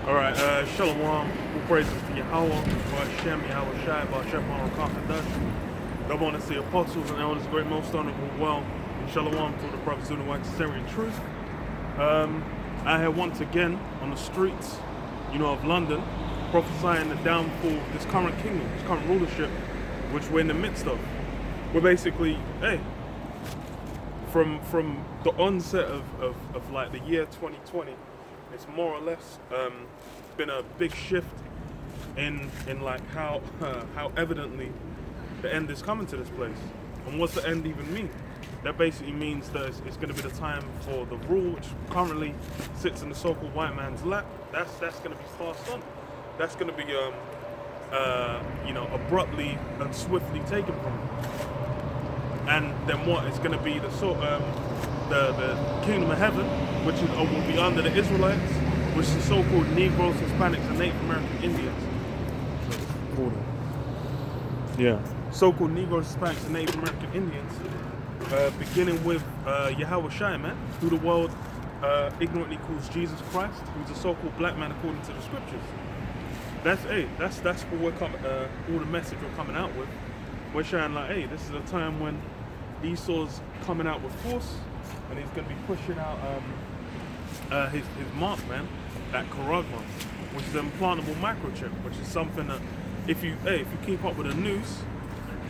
Shalom, all praises to Yahweh, Hashem, Yahweh Shai, Hashem, Kakadash. Double honor to the apostles and elders, great most honorable, well, and Shalom to the prophets of the wax Syrian truth. I had once again on the streets, of London, prophesying the downfall of this current kingdom, this current rulership, which we're in the midst of. We're basically, from the onset of like the year 2020, it's more or less been a big shift in like how evidently the end is coming to this place. And what's the end even mean? That basically means that it's going to be the time for the rule, which currently sits in the so-called white man's lap. That's going to be passed on. That's going to be abruptly and swiftly taken from him. And then what? It's going to be the kingdom of heaven, which will be under the Israelites, which is the so-called Negroes, Hispanics, and Native American Indians. Yeah. So-called Negroes, Hispanics, and Native American Indians, beginning with Yahweh Shai, man, who the world ignorantly calls Jesus Christ, who's a so-called black man according to the scriptures. That's what we're coming. All the message we're coming out with. We're showing like, this is a time when Esau's coming out with force, and he's going to be pushing out his mark, man, that Karagma, which is an implantable microchip, which is something that if you keep up with the news,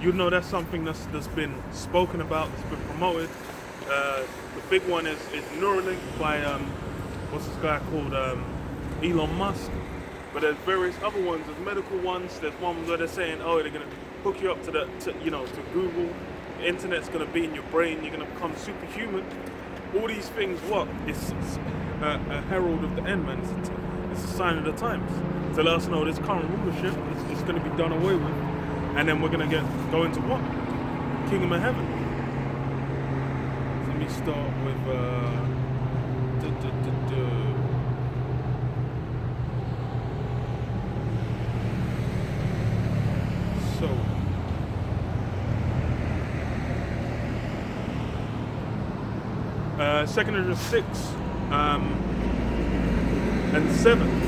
you'd know that's something that's been spoken about, that's been promoted. The big one is Neuralink by what's this guy called, Elon Musk. But there's various other ones. There's medical ones. There's one where they're saying, they're gonna hook you up to Google. The internet's gonna be in your brain. You're gonna become superhuman. All these things, it's a herald of the end, man. It's a sign of the times to let us know this current rulership is going to be done away with, and then we're going to go into what? Kingdom of Heaven. Let me start with Second Ezra 6 and 7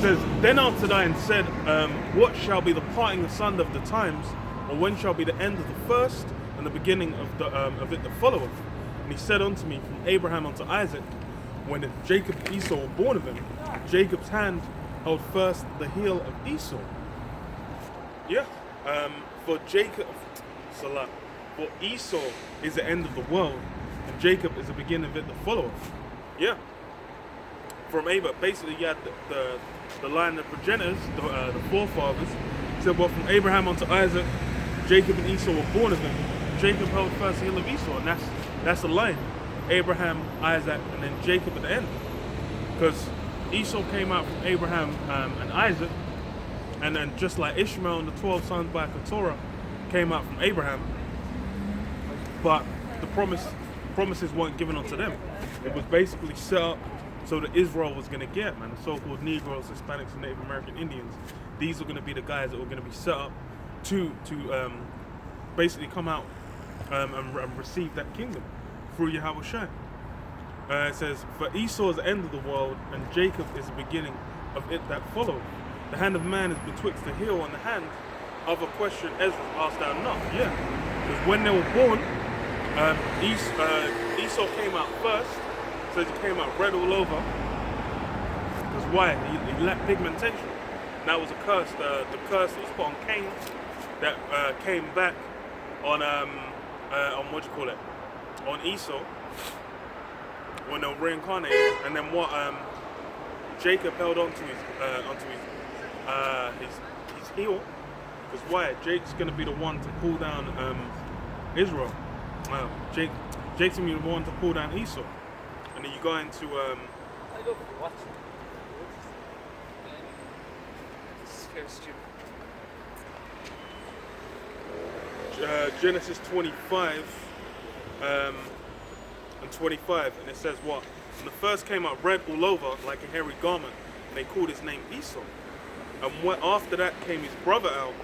says, Then answered I and said, what shall be the parting asunder of the times, or when shall be the end of the first, and the beginning of it that followeth? And he said unto me, From Abraham unto Isaac, when Jacob and Esau were born of him, Jacob's hand held first the heel of Esau. For Esau is the end of the world, and Jacob is the beginning of it that followeth. From Abraham, basically you had the line of progenitors, the forefathers. Said, well, from Abraham unto Isaac, Jacob and Esau were born of him. Jacob held first the heel of Esau, and that's the line. Abraham, Isaac, and then Jacob at the end. Because Esau came out from Abraham and Isaac, and then just like Ishmael and the 12 sons by Keturah came out from Abraham, but the promises weren't given unto them. It was basically set up so that Israel was going to get, man, the so-called Negroes, Hispanics, and Native American Indians. These are going to be the guys that were going to be set up to basically come out and receive that kingdom through Yahweh Shai. It says, For Esau is the end of the world, and Jacob is the beginning of it that followed. The hand of man is betwixt the heel and the hand. Other question Ezra asked thou not. Because when they were born, Esau came out first, so he came out red all over. Because why? He lacked pigmentation. And that was a curse, the curse that was put on Cain, that came back on on Esau, when they were reincarnated. And then what? Jacob held onto his heel. Because why? Jake's going to be the one to pull down Israel. Jake's going to be the one to pull down Esau. And then you go into Genesis 25 and 25, and it says what? And the first came out red all over like a hairy garment, and they called his name Esau. And after that came his brother out,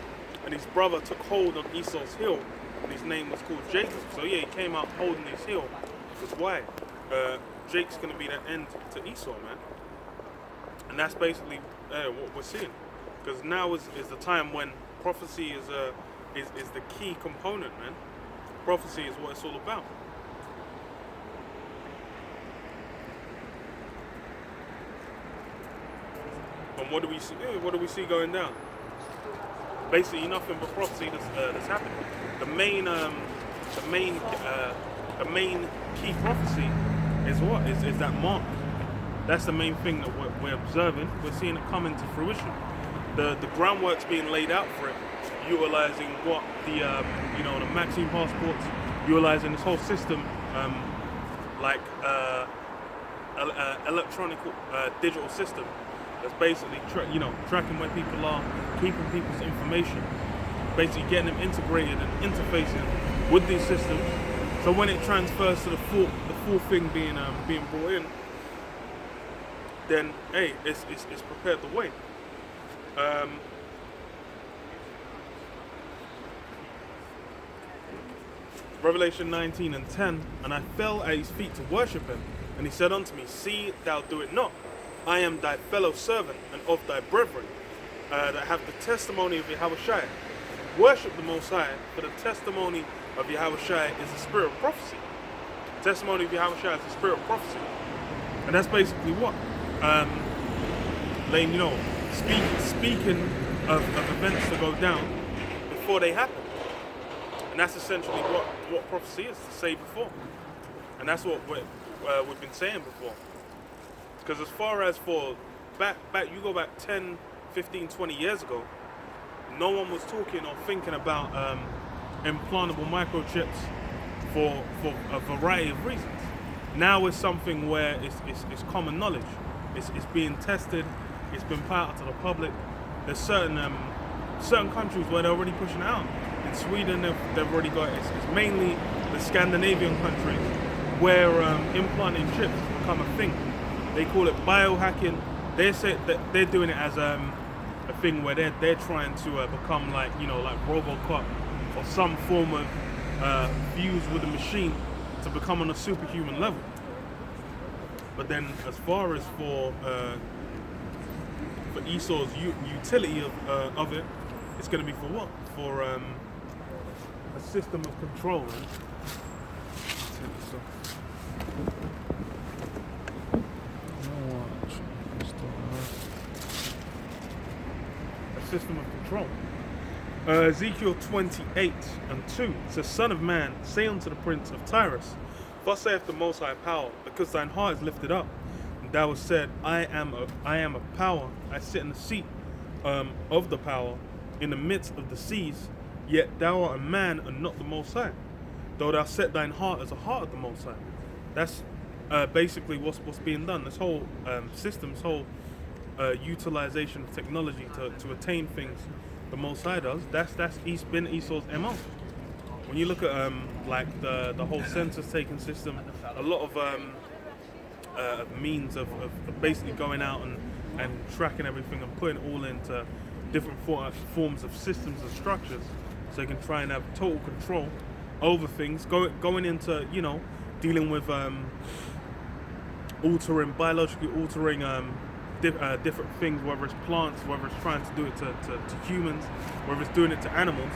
and his brother took hold of Esau's heel, and his name was called Jacob. So he came out holding his heel. Because why? Jake's going to be the end to Esau, man. And that's basically what we're seeing. Because now is the time when prophecy is the key component, man. Prophecy is what it's all about. And what do we see? What do we see going down? Basically, nothing but prophecy that's happening. The main key prophecy is what? Is that mark? That's the main thing that we're observing. We're seeing it come into fruition. The groundwork's being laid out for it, utilizing what the the Maxine passports, utilizing this whole system, electronic digital system that's basically tracking where people are, keeping people's information, basically getting them integrated and interfacing with these systems. So when it transfers to the full thing being brought in, then hey, it's prepared the way. Revelation 19:10, and I fell at his feet to worship him, and he said unto me, See thou do it not. I am thy fellow servant and of thy brethren that have the testimony of Yahushua. Worship the Most High, for the testimony of Yahushua is the spirit of prophecy. The testimony of Yahushua is the spirit of prophecy, and that's basically what. Letting speaking of events to go down before they happen. And that's essentially what prophecy is, to say before. And that's what we've been saying before. Because as far as for back, you go back 10, 15, 20 years ago, no one was talking or thinking about implantable microchips for a variety of reasons. Now it's something where it's common knowledge. It's being tested. It's been put out to the public. There's certain countries where they're already pushing it out. In Sweden, they've already got it. It's mainly the Scandinavian countries where implanting chips become a thing. They call it biohacking. They say that they're doing it as a thing where they're trying to become like RoboCop or some form of fuse with a machine to become on a superhuman level. But then, as far as for Esau's utility of it, it's going to be for what? For a system of control. Right? A system of control. Ezekiel 28:2 says, Son of man, say unto the prince of Tyrus, Thus saith the Most High Power, because thine heart is lifted up, and thou hast said, I am a power, I sit in the seat of the power, in the midst of the seas, yet thou art a man and not the Most High, though thou set thine heart as a heart of the Most High. That's basically what's being done. This whole system, this whole utilization of technology to attain things the Most High does, that's been Esau's MO. When you look at like the whole census taking system, a lot of means of basically going out and tracking everything and putting it all into different forms of systems and structures, so you can try and have total control over things. Going into dealing with biologically altering different things, whether it's plants, whether it's trying to do it to humans, whether it's doing it to animals.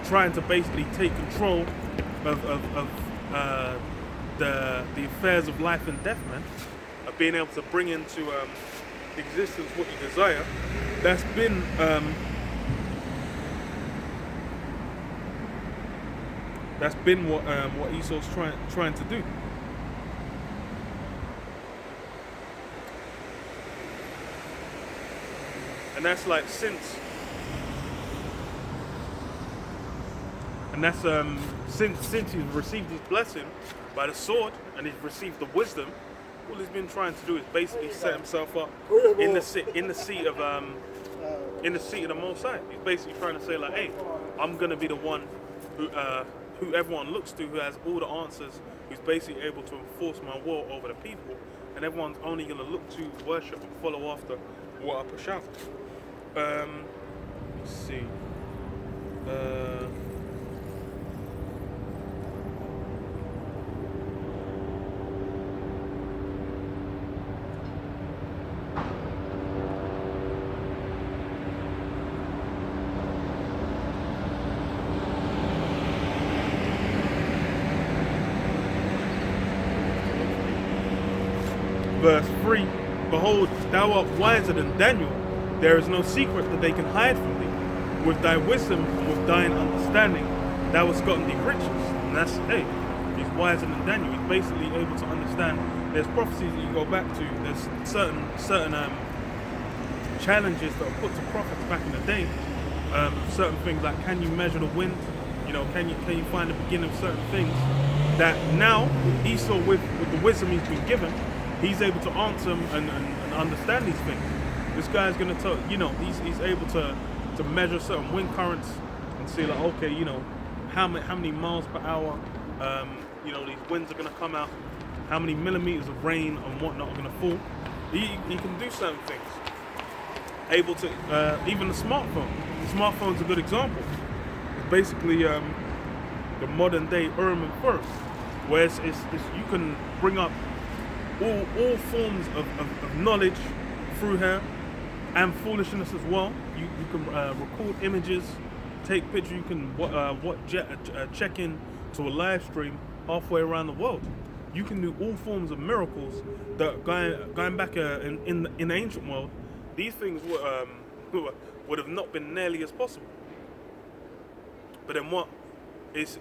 Trying to basically take control of the affairs of life and death, man. Of being able to bring into existence what you desire. That's been what Esau's trying to do. And that's like since he's received his blessing by the sword and he's received the wisdom, all he's been trying to do is basically set himself up in the seat of the Most High. He's basically trying to say like, hey, I'm gonna be the one who everyone looks to, who has all the answers, who's basically able to enforce my will over the people, and everyone's only gonna look to worship and follow after what I push out. Let's see. verse 3, behold, thou art wiser than Daniel. There is no secret that they can hide from thee. With thy wisdom and with thine understanding, thou hast gotten thee riches. And that's, hey, he's wiser than Daniel. He's basically able to understand. There's prophecies that you go back to. There's certain challenges that are put to prophets back in the day. Certain things like, can you measure the wind? You know, can you find the beginning of certain things? That now Esau, with the wisdom he's been given, he's able to answer them and understand these things. This guy's gonna tell, you know, he's able to measure certain wind currents and see like, okay, you know, how many miles per hour, you know, these winds are gonna come out, how many millimeters of rain and whatnot are gonna fall. He can do certain things. Able to, even the smartphone. The smartphone's a good example. It's basically the modern day Urim and Thummim, where it's you can bring up all forms of knowledge through here, and foolishness as well. You can record images, take pictures. You can check in to a live stream halfway around the world. You can do all forms of miracles that going back in the ancient world. These things would have not been nearly as possible. But then what? It's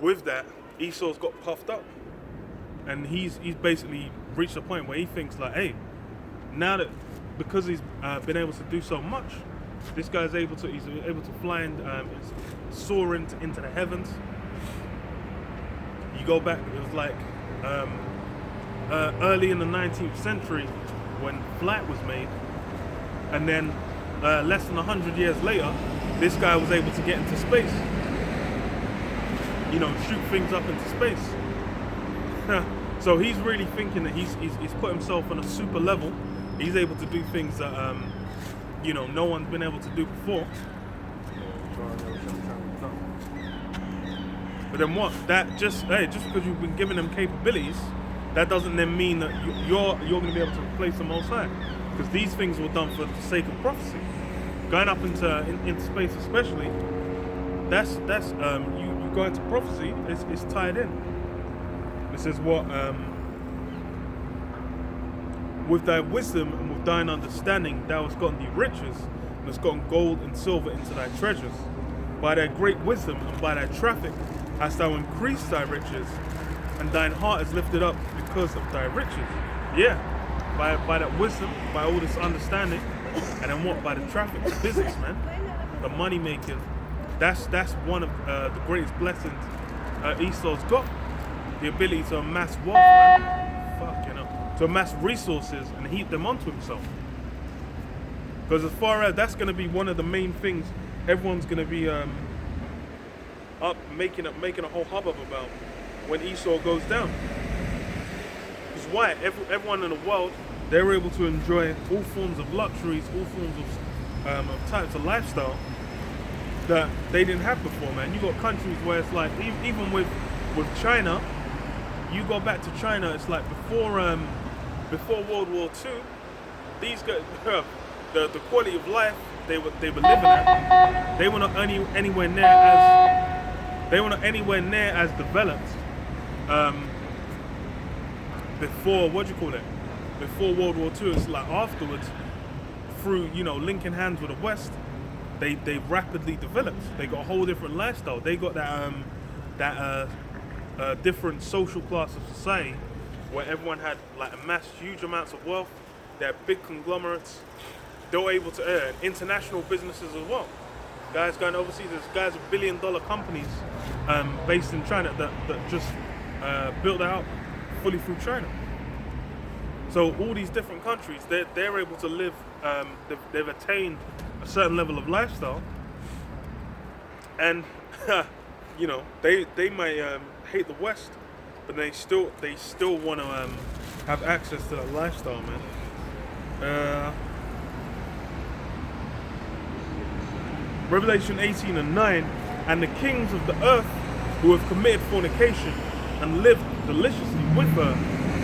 with that, Esau's got puffed up, and he's basically reached a point where he thinks like, hey, now that because he's been able to do so much, this guy's he's able to fly and soar into the heavens. You go back, it was like early in the 19th century when flight was made, and then less than 100 years later, this guy was able to get into space. You know, shoot things up into space. So he's really thinking that he's put himself on a super level. He's able to do things that you know, no one's been able to do before. But then what? That just because you've been giving them capabilities, that doesn't then mean that you're going to be able to replace the Most High. Because these things were done for the sake of prophecy. Going up into space, especially, that's you go into prophecy. It's tied in. This is what with thy wisdom and with thine understanding thou hast gotten thee riches, and hast gotten gold and silver into thy treasures. By thy great wisdom and by thy traffic hast thou increased thy riches, and thine heart is lifted up because of thy riches. Yeah, by that wisdom, by all this understanding, and then what? By the traffic, the business, man, the money making. That's one of the greatest blessings Esau's got. The ability to amass wealth, man. To amass resources and heap them onto himself. Because as far as that's going to be one of the main things, everyone's going to be up making a whole hubbub about when Esau goes down. Because why? Everyone in the world, they're able to enjoy all forms of luxuries, all forms of types of lifestyle that they didn't have before, man. You got countries where it's like, even with China, you go back to China, it's like before World War II, these guys, the quality of life they were living at, they were not anywhere near as developed before before World War II. It's like afterwards, through linking hands with the West, they rapidly developed. They got a whole different lifestyle. They got that different social class of society where everyone had like amassed huge amounts of wealth. They had big conglomerates. They were able to earn international businesses as well. Guys going overseas, there's guys with billion-dollar companies based in China that just built that out fully through China. So all these different countries, they're able to live. They've attained a certain level of lifestyle, and they might hate the West, but they still want to have access to that lifestyle, man. Revelation 18:9, and the kings of the earth who have committed fornication and lived deliciously with her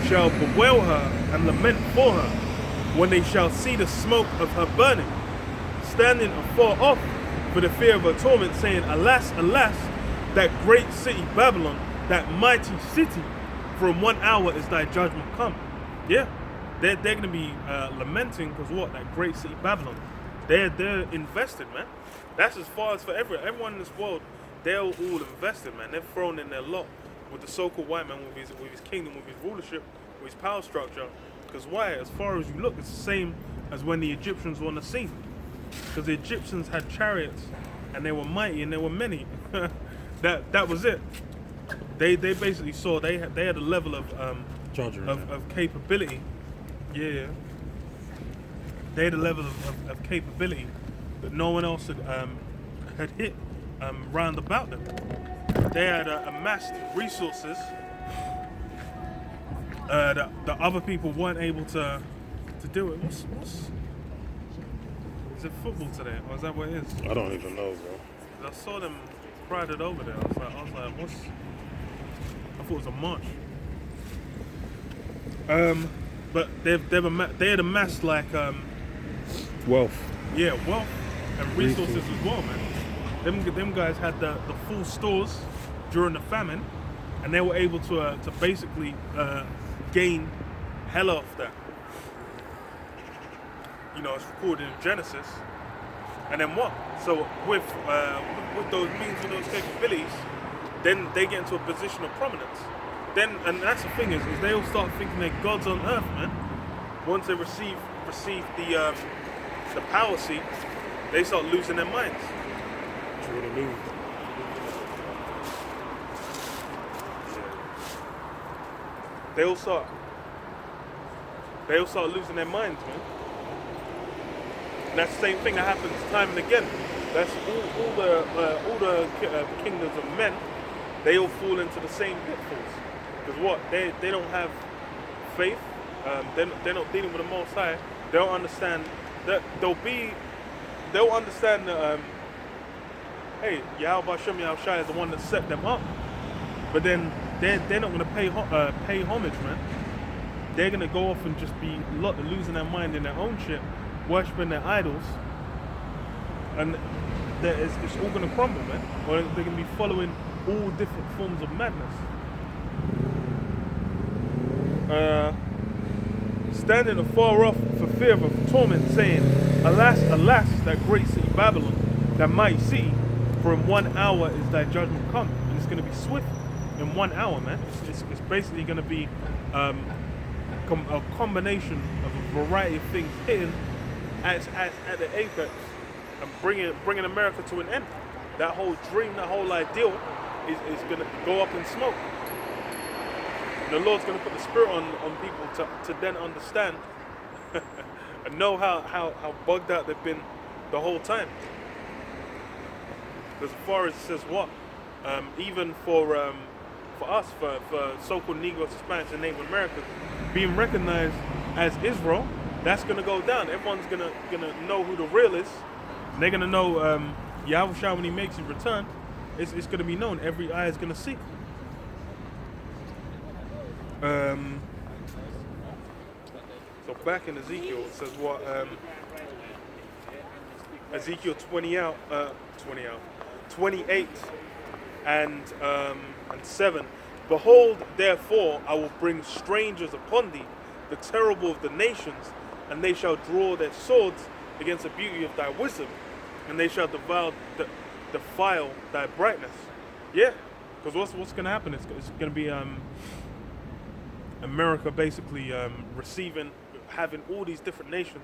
shall bewail her and lament for her when they shall see the smoke of her burning, standing afar off for the fear of her torment, saying, Alas, alas, that great city Babylon, that mighty city, For in 1 hour is thy judgment come. Yeah, they're going to be lamenting because what? That great city Babylon. They're invested, man. That's as far as for everyone in this world. They're all invested, man. They've thrown in their lot with the so-called white man, with his kingdom, with his rulership, with his power structure. Because why? As far as you look, it's the same as when the Egyptians were on the scene. Because the Egyptians had chariots, and they were mighty, and they were many. that was it. They basically saw they had a level of capability. Yeah. They had a level of capability that no one else had hit round about them. They had amassed resources that other people weren't able to do it. What's is it football today, or is that what it is? I don't even know, bro. I saw them paraded over there. I was like, what's? I thought it was a march. But they had amassed like Wealth. Yeah, wealth and resources as well, man. Them guys had the full stores during the famine, and they were able to basically gain hell off that. You know, it's recorded in Genesis. And then what? So with those means and those capabilities, then they get into a position of prominence. Then, and that's the thing is they all start thinking they're gods on earth, man. Once they receive the power seat, they start losing their minds. What you gonna lose? They all start losing their minds, man. And that's the same thing that happens time and again. That's all the kingdoms of men. They all fall into the same pitfalls. Because what? They don't have faith. They're not dealing with the Most High. They don't understand that they'll understand that hey, Yahweh Hashem Yahushua is the one that set them up. But then they're not going to pay homage, man. They're going to go off and just be losing their mind in their own shit, worshipping their idols, and it's all going to crumble, man. Or they're going to be following all different forms of madness. Standing afar off for fear of torment, saying, Alas, alas, that great city Babylon, that mighty city, for in 1 hour is thy judgment come. And it's going to be swift in 1 hour, man. It's basically going to be a combination of a variety of things hitting at the apex and bringing America to an end. That whole dream, that whole ideal is going to go up in smoke. The Lord's going to put the Spirit on people to then understand and know how bugged out they've been the whole time. Because as far as it says what, even for us, for so-called Negroes, Hispanics, and Native Americans, being recognized as Israel, that's going to go down. Everyone's going to know who the real is. And they're going to know Yahushua when he makes his return. It's going to be known. Every eye is going to see. So back in Ezekiel, it says what? Ezekiel 28 and 7. Behold, therefore, I will bring strangers upon thee, the terrible of the nations, and they shall draw their swords against the beauty of thy wisdom, and they shall defile thy brightness. Yeah, because what's going to happen? It's going to be America basically having all these different nations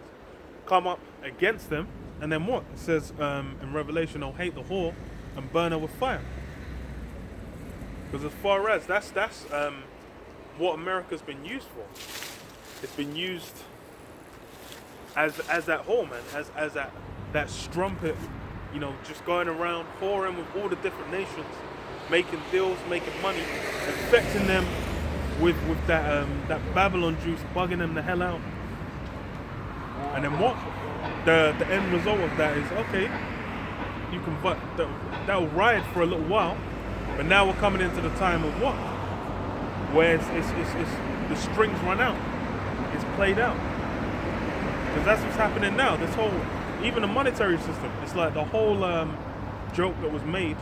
come up against them, and then what? It says in Revelation, they'll hate the whore and burn her with fire. Because as far as that's what America's been used for. It's been used as that whore, man, as that strumpet, you know, just going around whoring with all the different nations, making deals, making money, infecting them with that Babylon juice, bugging them the hell out. And then what? The end result of that is, okay, you can that'll ride for a little while, but now we're coming into the time of what? Where it's the strings run out. It's played out. Because that's what's happening now. This whole, even the monetary system, it's like the whole joke that was made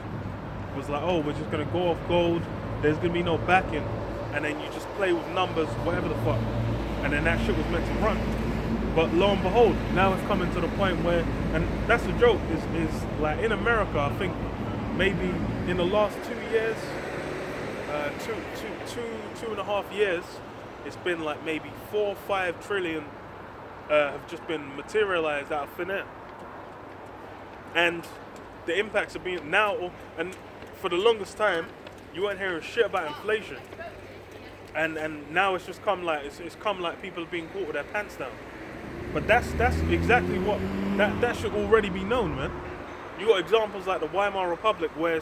was like, oh, we're just going to go off gold. There's going to be no backing. and then you just play with numbers, whatever the fuck, and then that shit was meant to run. But lo and behold, now it's coming to the point where, and that's the joke, is like in America, I think maybe in the last 2 years, 2.5 years, it's been like maybe 4 or 5 trillion have just been materialized out of thin air. And the impacts are being now, and for the longest time, you weren't hearing shit about inflation. And now it's just come like, it's come like people are being caught with their pants down. But that's exactly what, that should already be known, man. You got examples like the Weimar Republic where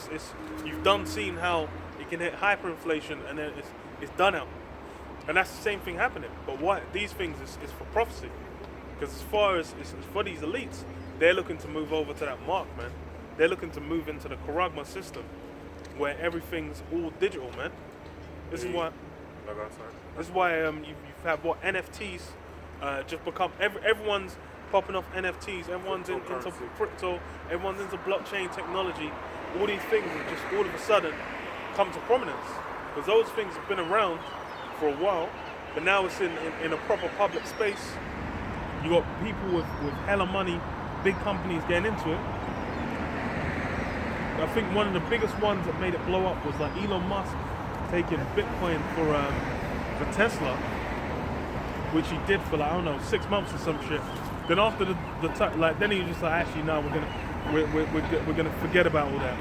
you've seen how it can hit hyperinflation and then it's done out. And that's the same thing happening. But what these things is for prophecy. Because as far as it's for these elites, they're looking to move over to that mark, man. They're looking to move into the Karagma system where everything's all digital, man. This is why you've had what NFTs just become everyone's popping off NFTs, everyone's into crypto, everyone's into blockchain technology. All these things have just all of a sudden come to prominence because those things have been around for a while, but now it's in a proper public space. You got people with hella money, big companies getting into it. I think one of the biggest ones that made it blow up was like Elon Musk taking Bitcoin for Tesla, which he did for like, I don't know, 6 months or some shit. Then after then he was just like, actually no, we're gonna forget about all that.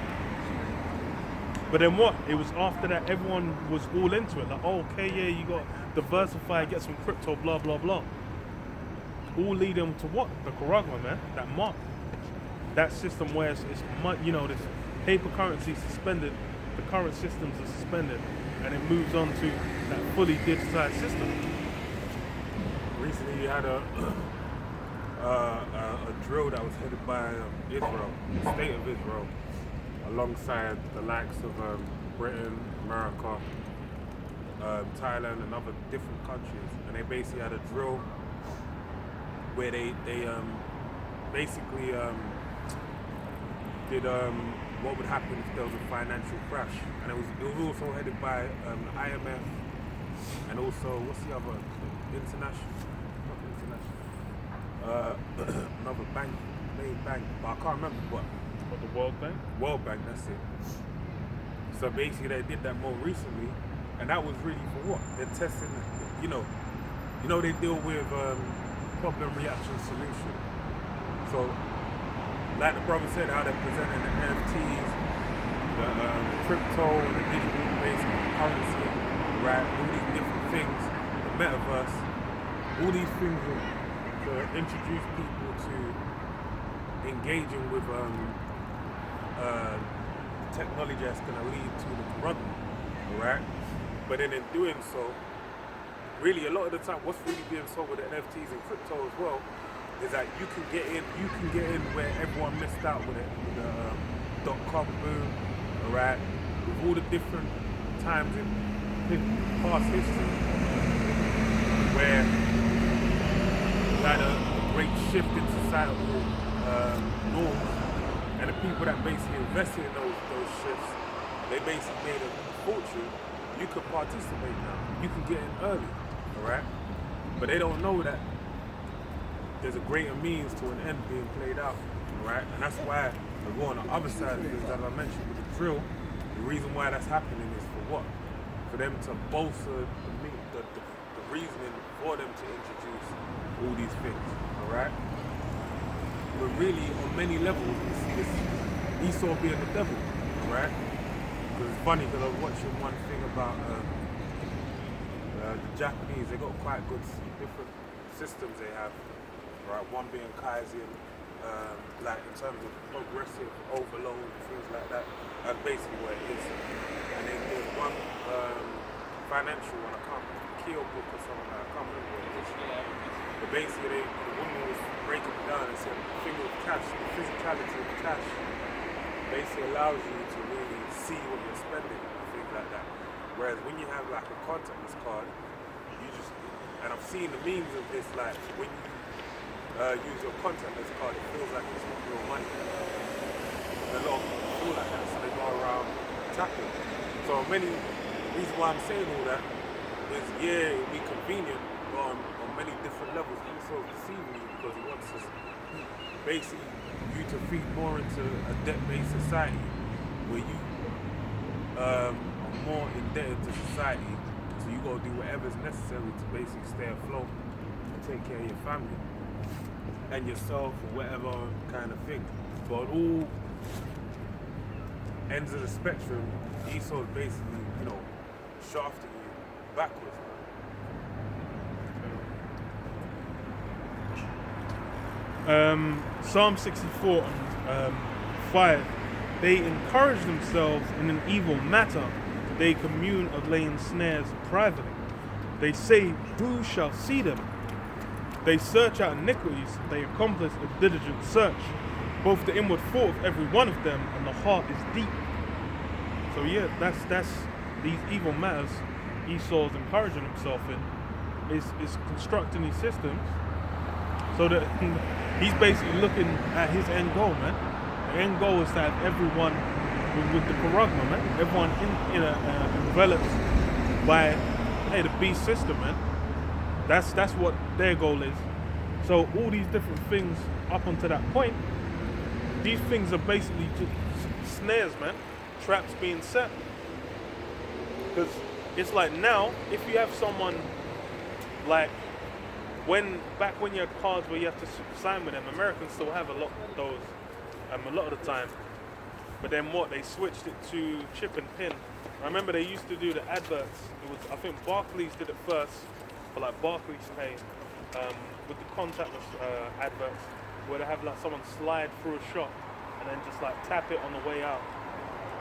But then what? It was after that everyone was all into it. Like, oh, okay, yeah, you got diversify, get some crypto, blah blah blah. All leading to what? The Karagma, man. That mark. That system where this paper currency suspended, the current systems are suspended, and it moves on to that fully digitized system. Recently, you had a drill that was headed by Israel, the state of Israel, alongside the likes of Britain, America, Thailand, and other different countries, and they basically had a drill where they basically did what would happen if there was a financial crash, and it was also headed by the IMF, and also what's the other another bank, main bank, but I can't remember what. What, the World Bank? World Bank, that's it. So basically, they did that more recently, and that was really for what? They're testing, they deal with problem, reaction, solution. So, like the brother said, how they're presenting the NFTs, the crypto, the digital-based currency, right? All these different things, the metaverse, all these things to introduce people to engaging with technology that's going to lead to the Karagma, right? But then in doing so, really a lot of the time, what's really being sold with the NFTs and crypto as well is that you can get in where everyone missed out with it, with the .com boom, right? With all the different times in past history where we had a great shift in societal norms, and the people that basically invested in those shifts, they basically made a fortune. You could participate now. You can get in early, all right? But they don't know that there's a greater means to an end being played out, all right? And that's why we go on the other side of things, as I mentioned with the drill. The reason why that's happening is for what? For them to bolster the reasoning for them to introduce all these things, all right? But really, on many levels, it's Esau being the devil, all right? Because it's funny, because I was watching one thing about the Japanese. They got quite good different systems they have, right? One being Kaizen, like in terms of progressive overload and things like that. That's basically what it is. And then there's one financial one, I can't remember, Keel book or something like that, I can't remember what it is. But basically, the woman was breaking it down and said the thing with cash, the physicality of cash, basically allows you to really see what you're spending and things like that. Whereas when you have like a contactless card, you just, and I've seen the memes of this, like when you use your contactless card, it feels like it's not real money. And a lot of people feel like that, so they go around tapping. So many reasons why I'm saying all that is, yeah, it'll be convenient, but on many different levels. Esau's deceiving you because he wants us, basically, you to feed more into a debt-based society where you are more indebted to society, so you gotta do whatever's necessary to basically stay afloat and take care of your family and yourself or whatever kind of thing. But on all ends of the spectrum, Esau's basically, shafting you backwards. Psalm 64 and 5. They encourage themselves in an evil matter. They commune of laying snares privately. They say, who shall see them? They search out iniquities. They accomplish a diligent search. Both the inward thought of every one of them and the heart is deep. So yeah, that's these evil matters Esau's encouraging himself in, is constructing these systems so that he's basically looking at his end goal, man. The end goal is to have everyone with the paragma, man. Everyone enveloped by the beast system, man. That's what their goal is. So all these different things up until that point, these things are basically just snares, man. Traps being set. Because it's like now, if you have someone like back when you had cards where you have to sign with them, Americans still have a lot of those, a lot of the time. But then they switched it to chip and pin. I remember they used to do the adverts. I think Barclays did it first, for like Barclays Pay, with the contactless adverts, where they have like someone slide through a shop and then just like tap it on the way out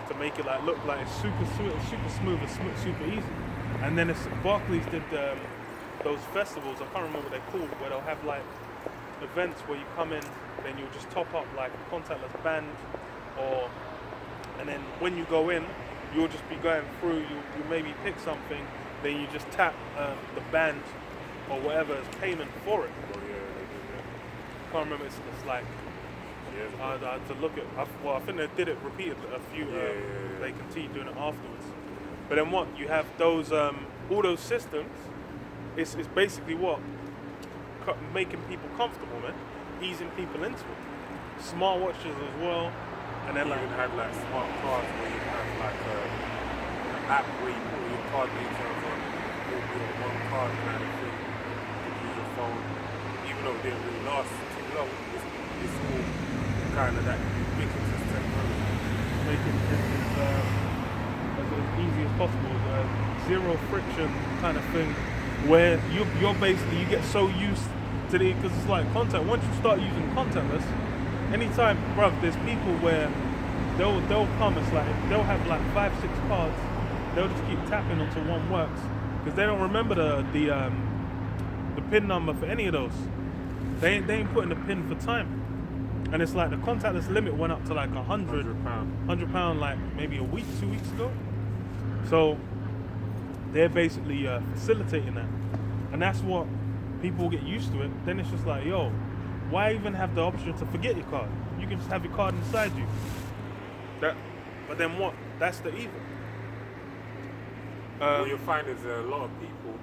to make it like look like it's super smooth and super easy. And then Barclays did those festivals, I can't remember what they're called, where they'll have like events where you come in, then you'll just top up like a contactless band, and then when you go in, you'll just be going through, you maybe pick something, then you just tap the band or whatever as payment for it. Oh, yeah, they do that. Can't remember, it's like, I had to look at, I think they did it repeated a few, they continued doing it afterwards. But then what, you have those, all those systems, it's basically what? Making people comfortable, man. Easing people into it. Smartwatches as well. And then you even had like smart cards where you have like an app where you put your card details on, you'll be on one card kind of thing. You can use your phone. Even though it didn't really last too long, it's all kind of that ubiquitous technology. Making it as easy as possible. Zero friction kind of thing, where you're basically, you get so used to the, because it's like contact. Once you start using contactless, anytime, bruv, there's people where they'll come, it's like they'll have like 5-6 cards, they'll just keep tapping until one works because they don't remember the pin number for any of those. They ain't putting the pin for time. And it's like the contactless limit went up to like £100 like maybe a week, 2 weeks ago. So they're basically facilitating that. And that's what people get used to it. Then it's just like, yo, why even have the option to forget your card? You can just have your card inside you. But then what? That's the evil. What you'll find is a lot of people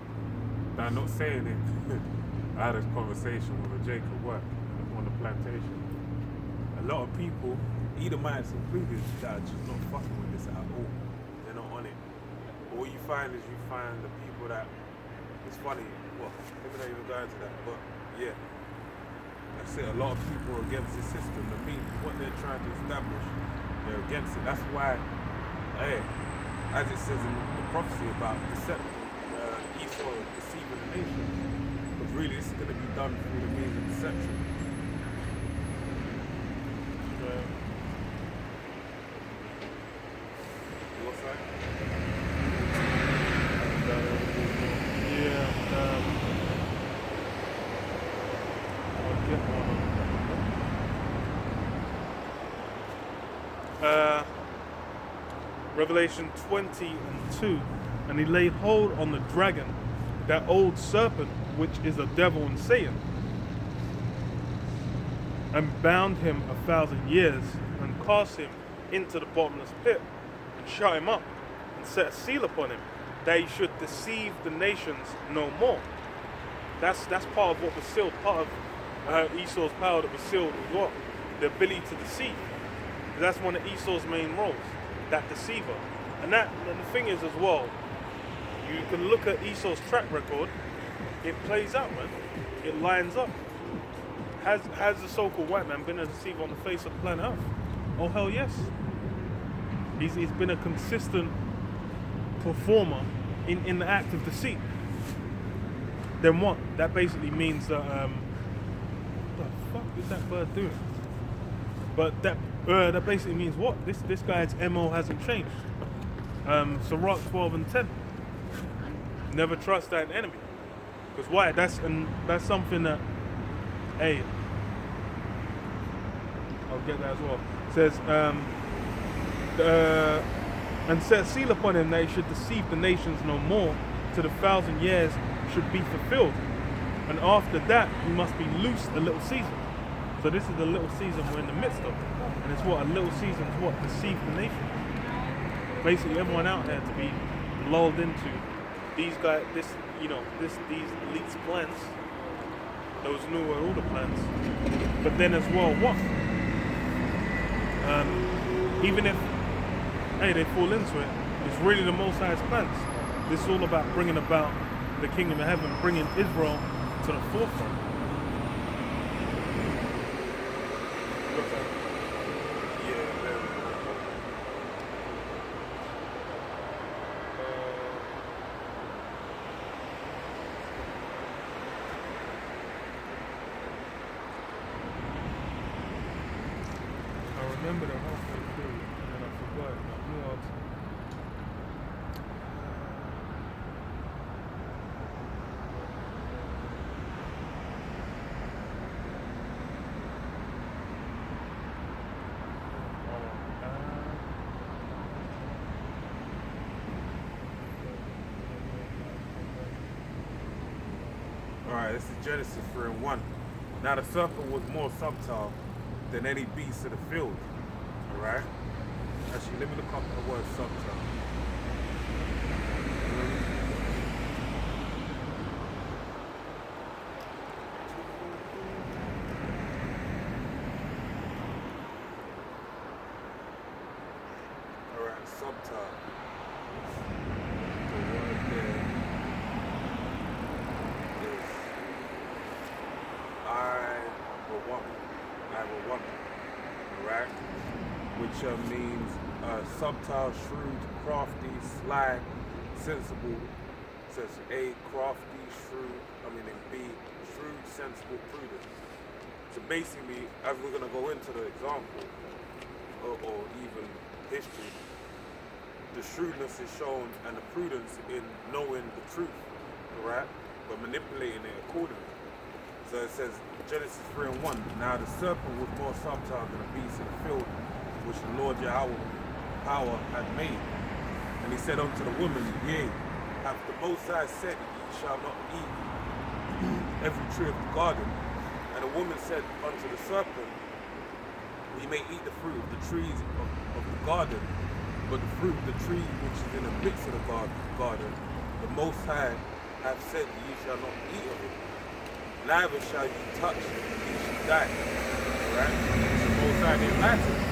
that are not saying it. I had a conversation with a Jake at work on the plantation. A lot of people, Edomites included, that are just not fucking with this at all. They're not on it. But what you find is the people that, it's funny, well, maybe not even go into that, but yeah. That's it, a lot of people are against the system. I mean, what they're trying to establish, they're against it. That's why, as it says in the prophecy about Esau deceiving the nation, because really this is going to be done through the means of deception. What's that? Revelation 20:2, and he laid hold on the dragon, that old serpent, which is the devil and Satan, and bound him 1,000 years, and cast him into the bottomless pit, and shut him up, and set a seal upon him, that he should deceive the nations no more. That's part of what was sealed. Part of Esau's power that was sealed was what? The ability to deceive. That's one of Esau's main roles, that deceiver. And the thing is as well, you can look at Esau's track record. It plays out, man. It lines up. Has the so-called white man been a deceiver on the face of the planet Earth? Oh hell yes. He's been a consistent performer in the act of deceit. Then what? That basically means that what the fuck is that bird doing? But that basically means what? This guy's MO hasn't changed. Sirach 12 and 10. Never trust thine enemy. Because why? That's something that, hey, I'll get that as well. It says, and set seal upon him that he should deceive the nations no more, till the 1,000 years should be fulfilled. And after that, he must be loosed a little season. So this is the little season we're in the midst of. And it's what? A little season is what? Deceive the nation. Basically, everyone out there to be lulled into these guys, these elites' plans. Those knew all the plans. But then as well, what? Even if, hey, they fall into it, it's really the Most High's plans. This is all about bringing about the kingdom of heaven, bringing Israel to the forefront. I remember the halfway through, and then I forgot. I knew I was. Alright, this is Genesis 3:1. Now the serpent was more subtle than any beast of the field. Alright? Actually, let me look up the word subtle. Alright, subtle. The word there is I will want. Alright? Which means subtle, shrewd, crafty, sly, sensible. It says A, crafty, shrewd, in B, shrewd, sensible, prudent. So basically, as we're going to go into the example, or even history, the shrewdness is shown and the prudence in knowing the truth, alright? But manipulating it accordingly. So it says, Genesis 3:1, now the serpent was more subtle than a beast of the field, which the Lord Yahweh power had made. And he said unto the woman, yea, hath the Most High said, ye shall not eat every tree of the garden. And the woman said unto the serpent, we may eat the fruit of the trees of the garden, but the fruit of the tree which is in the midst of the garden, the Most High hath said, ye shall not eat of it. Neither shall you touch it, ye shall die. Right? The Most High didn't lie to him.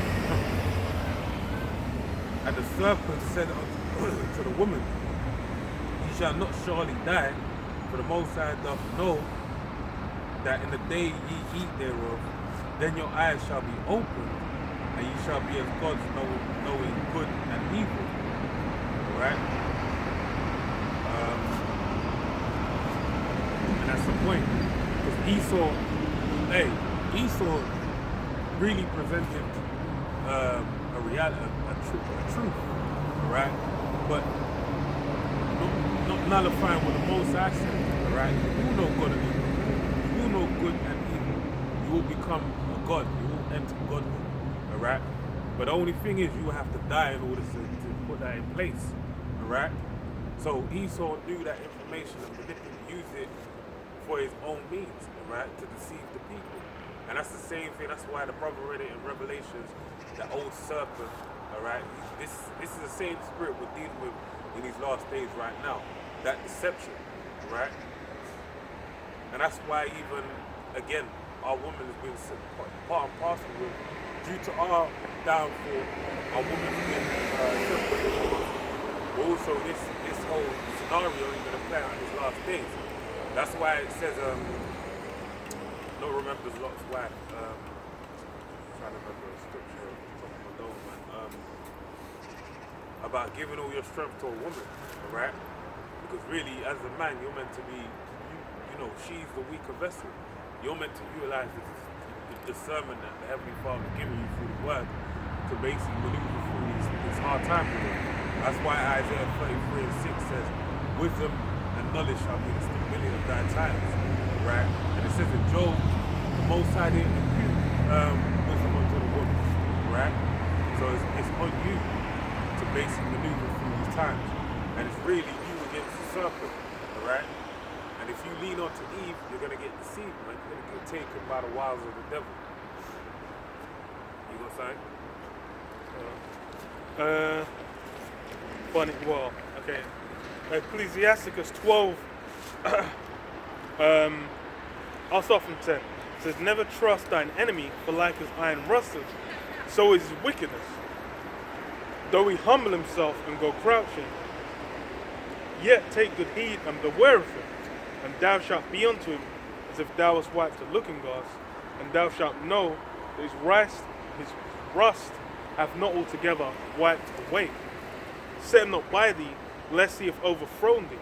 And the serpent said unto the woman, ye shall not surely die, for the Most High doth know that in the day ye eat thereof, then your eyes shall be opened, and ye shall be as gods, knowing good and evil. Alright? And that's the point. Because Esau really presented a reality, a truth, right? But not nullifying what the Most High said, right? You know good and evil. You know good and evil. You will become a god. You will enter godhood, all right? But the only thing is, you have to die in order to put that in place, all right? So Esau knew that information and manipulated, use it for his own means, right, to deceive the people. And that's the same thing. That's why the brother read it in Revelations, the old serpent. All right, this is the same spirit we're dealing with in these last days right now. that deception, right? And that's why even, again, our woman has been part and parcel with, due to our downfall, our woman's been separated from us. But also this whole scenario is going to play out in these last days. That's why it says, not remembers Lot's wife, trying to remember a scripture off the top of my dome, man, about giving all your strength to a woman, right? Because really, as a man, you're meant to be, you know, she's the weaker vessel. You're meant to utilize the discernment that the Heavenly Father is giving you through the Word to basically maneuver through these hard times with it. That's why Isaiah 33:6 says, wisdom and knowledge shall be the stability of thy times, right? And it says in Job, the Most High didn't impute wisdom unto the woman, right? So it's on you to basically maneuver through these times. And it's really you against the serpent, right? And if you lean onto Eve, you're going to get deceived, man. You're going to get taken by the wiles of the devil. You know what I'm saying? Funny, well, okay. Ecclesiasticus 12, I'll start from 10. It says, never trust thine enemy, for like as iron rusteth, so is his wickedness. Though he humble himself and go crouching, yet take good heed and beware of him, and thou shalt be unto him as if thou wast wiped a looking glass, and thou shalt know that his rust hath not altogether wiped away. Set him not by thee, lest he have overthrown thee.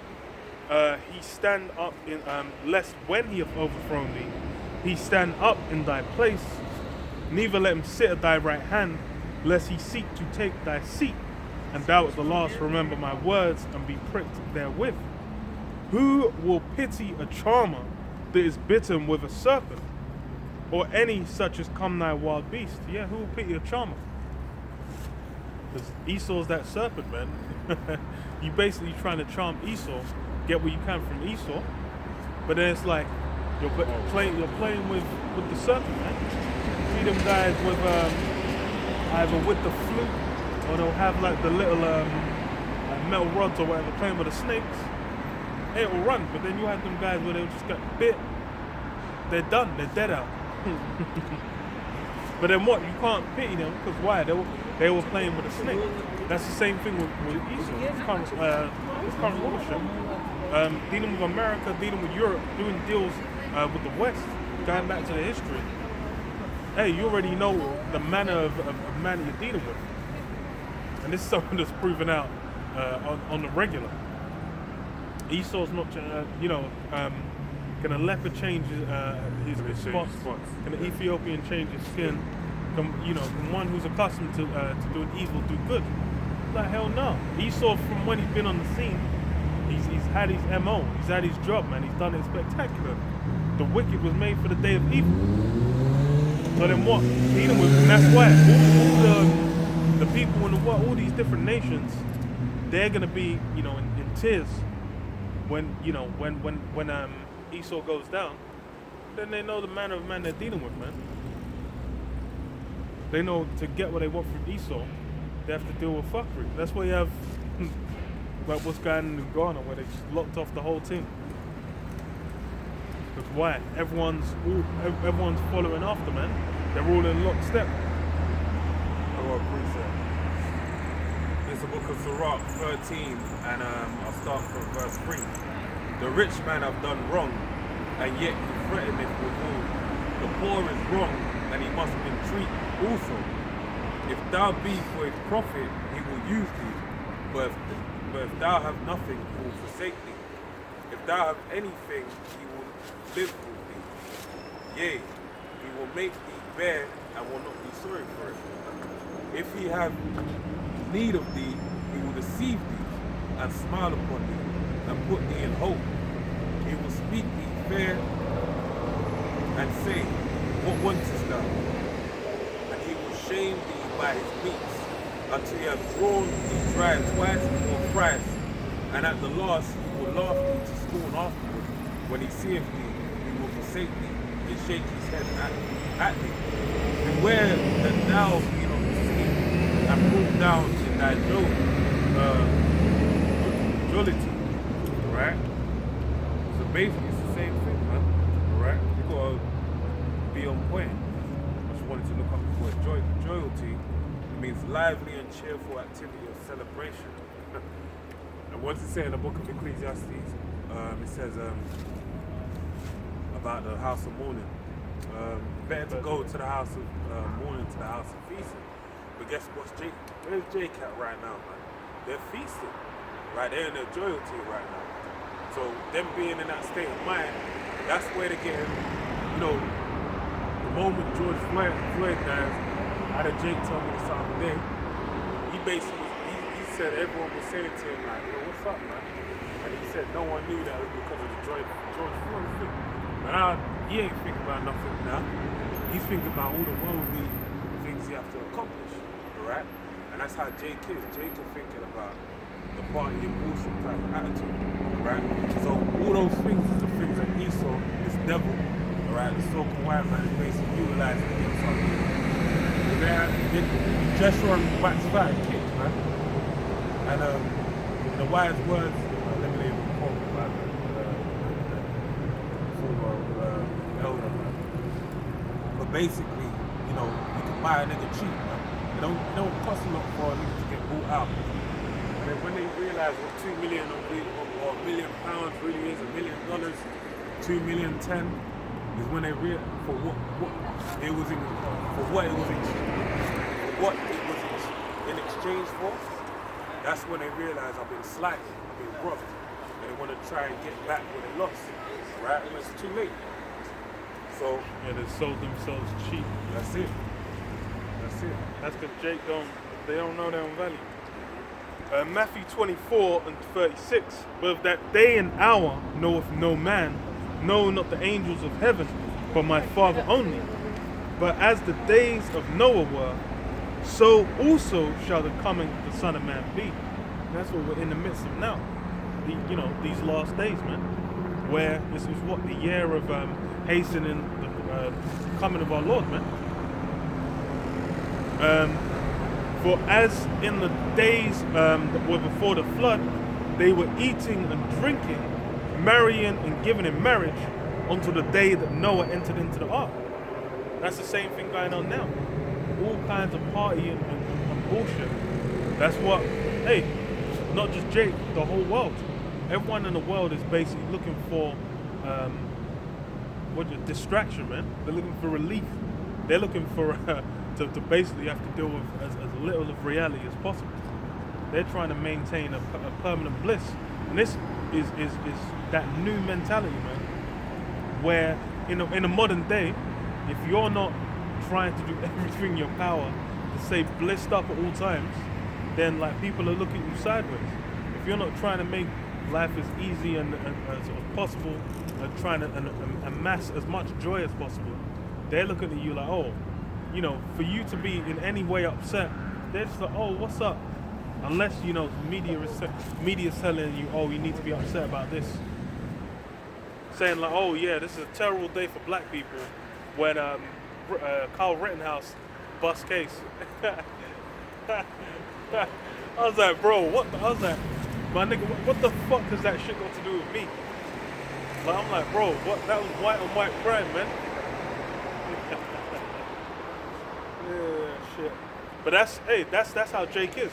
He stand up in lest when he hath overthrown thee, he stand up in thy place. Neither let him sit at thy right hand, lest he seek to take thy seat, and thou at the last remember my words and be pricked therewith. Who will pity a charmer that is bitten with a serpent, or any such as come nigh wild beast? Yeah, who will pity a charmer? Because Esau's that serpent, man. You basically trying to charm Esau, get what you can from Esau, but then it's like you're playing with the serpent, man. See them guys with either with the flute, or they'll have like the little metal rods or whatever, playing with the snakes. It will run, but then you have them guys where they'll just get bit. They're done. They're dead out. But then what? You can't pity them because why? They were playing with a snake. That's the same thing with Esau. This current rulership, dealing with America, dealing with Europe, doing deals with the West, going back to the history. Hey, you already know the manner of man you're dealing with, and this is something that's proven out on the regular. Esau's not, can a leopard change his spots? Can an Ethiopian change his skin? Can one who's accustomed to doing evil do good? Like hell no. Esau, from when he's been on the scene, he's had his MO, he's had his job, man. He's done it spectacular. The wicked was made for the day of evil. So then what? Dealing with, and that's why all the people in the world, all these different nations, they're gonna be, in tears when Esau goes down. Then they know the manner of man they're dealing with, man. They know to get what they want from Esau, they have to deal with fuckery. That's why you have like what's going on in Ghana, where they just locked off the whole team. Because why? Everyone's following after, man. They're all in lockstep. I will appreciate it. It's the book of Sirach 13, and I'll start from verse 3. The rich man have done wrong, and yet he threateneth withal. The poor is wrong, and he must entreat also. If thou be for his profit, he will use thee. But if thou have nothing, he will forsake thee. If thou have anything, he will live with thee. Yea, he will make thee bear and will not be sorry for it. If he have need of thee, he will deceive thee and smile upon thee and put thee in hope. He will speak thee fair and say, what wantest thou? And he will shame thee by his meats until he have drawn thee dry twice or thrice, and at the last he will laugh thee to scorn afterwards. When he seeth thee, he will forsake thee and shake his head at thee. Beware that thou be not deceived and pulled down in thy jollity, right? So basically, it's the same thing, man. Alright? You gotta be on point. I just wanted to look up the word joyalty. It means lively and cheerful activity or celebration. And what's it say in the book of Ecclesiastes? It says about the house of mourning. Better to go to the house of mourning to the house of feasting. But guess what's Jake? Where's Jake at right now, man? They're feasting. Right? They're in their joyalty right now. So them being in that state of mind, that's where they're getting, you know, the moment George Floyd dies, I had Jake tell me this other day, he basically, he said everyone was saying to him like, yo, what's up, man? And he said no one knew that it was because of the George Floyd thing. But now, he ain't thinking about nothing now. He's thinking about all the worldly things he has to accomplish, alright? And that's how Jake is. Jake is thinking about the party and bullshit type of attitude, right? So all those things is the things that Esau, this devil, alright, the so-called white man is basically utilizing against us. Joshua and wax fat kicked, man. And the wise words, let me name a quote about the former elder, man. But basically, you know, you can buy a nigga cheap, man. It don't cost a lot for a nigga to get bought out. And then when they realize what 2 million or £1 million really is, $1 million, 2 million 10, is when they realize for what it was in exchange for. That's when they realize I've been slighted, I've been robbed, and they want to try and get back what they lost, right? And it's too late. So yeah, they sold themselves cheap. That's it. That's because they don't know their own value. Matthew 24 and 36. But of that day and hour knoweth no man, no, not the angels of heaven, but my Father only. But as the days of Noah were, so also shall the coming of the Son of Man be. And that's what we're in the midst of now. These last days, man. Where this is what the year of hastening the coming of our Lord, man. For as in the days that were before the flood, they were eating and drinking, marrying and giving in marriage, until the day that Noah entered into the ark. That's the same thing going on now. All kinds of partying and bullshit. That's what, hey, not just Jake, the whole world. Everyone in the world is basically looking for distraction, man. They're looking for relief. They're looking for to basically have to deal with as little of reality as possible. They're trying to maintain a permanent bliss. And this is that new mentality, man, where in a modern day, if you're not trying to do everything in your power to stay blissed up at all times, then like people are looking at you sideways. If you're not trying to make life as easy and as possible, and trying to amass as much joy as possible, they're looking at you like, oh, for you to be in any way upset, they're just like, oh, what's up? Unless, media is telling you, oh, you need to be upset about this. Saying like, oh yeah, this is a terrible day for black people when Kyle Rittenhouse bust case. I was like, bro, my nigga, what the fuck has that shit got to do with me? Like, I'm like, bro, what? That was white on white crime, man. Yeah, shit. But that's how Jake is.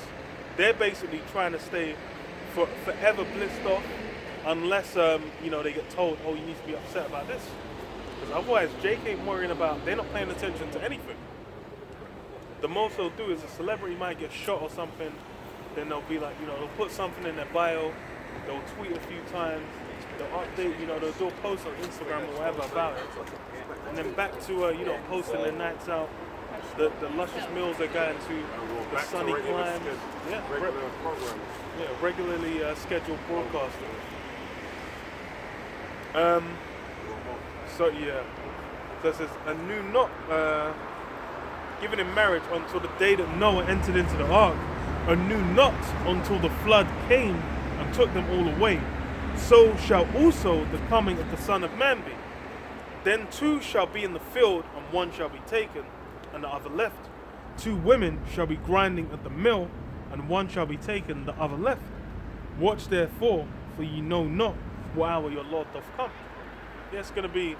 They're basically trying to stay forever blissed off, unless they get told, oh, you need to be upset about this. Because otherwise, Jake ain't worrying about. They're not paying attention to anything. The most they'll do is a celebrity might get shot or something, then they'll be like, they'll put something in their bio, they'll tweet a few times, they'll update, they'll do a post on Instagram or whatever about it, and then back to posting their nights out. The luscious meals they're going to, the sunny climb, regularly scheduled broadcasting. So it says a new knot given in marriage until the day that Noah entered into the ark, a new knot until the flood came and took them all away. So shall also the coming of the Son of Man be. Then two shall be in the field, and one shall be taken, and the other left. 2 women shall be grinding at the mill, and one shall be taken, the other left. Watch therefore, for ye know not what hour your Lord doth come. Yeah, it's gonna be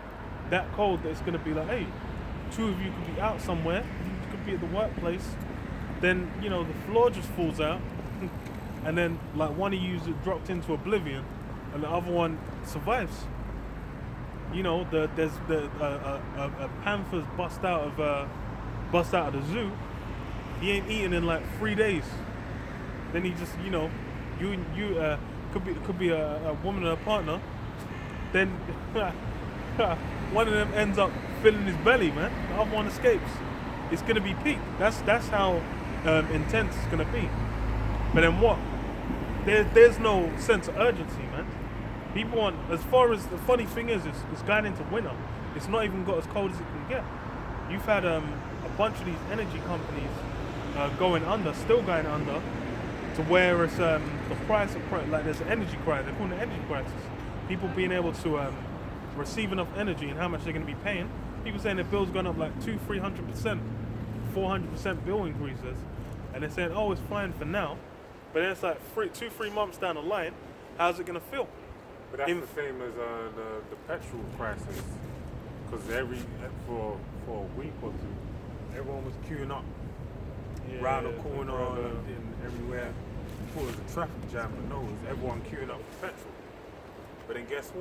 that cold that it's gonna be like, hey, two of you could be out somewhere, you could be at the workplace, then you know the floor just falls out, and then like one of you's dropped into oblivion, and the other one survives. You know, there's a panther's bust out of the zoo. He ain't eaten in like 3 days. Then he just, you know, you could be a woman and a partner. Then one of them ends up filling his belly, man. The other one escapes. It's gonna be peak. That's how intense it's gonna be. But then what? There's no sense of urgency, man. People want, as far as the funny thing is, it's going into winter. It's not even got as cold as it can get. You've had a bunch of these energy companies going under, still going under, to where it's the price of like there's an energy crisis. They're calling it energy crisis. People being able to receive enough energy and how much they're going to be paying. People saying their bills gone up like 200-300%, 400% bill increases, and they're saying, oh, it's fine for now, but then it's like 2-3 months down the line, how's it going to feel? But that's the same as the petrol crisis, because for a week or two, everyone was queuing up round the corner and everywhere. Thought it was a traffic jam, but no, it was everyone queuing up for petrol. But then guess what?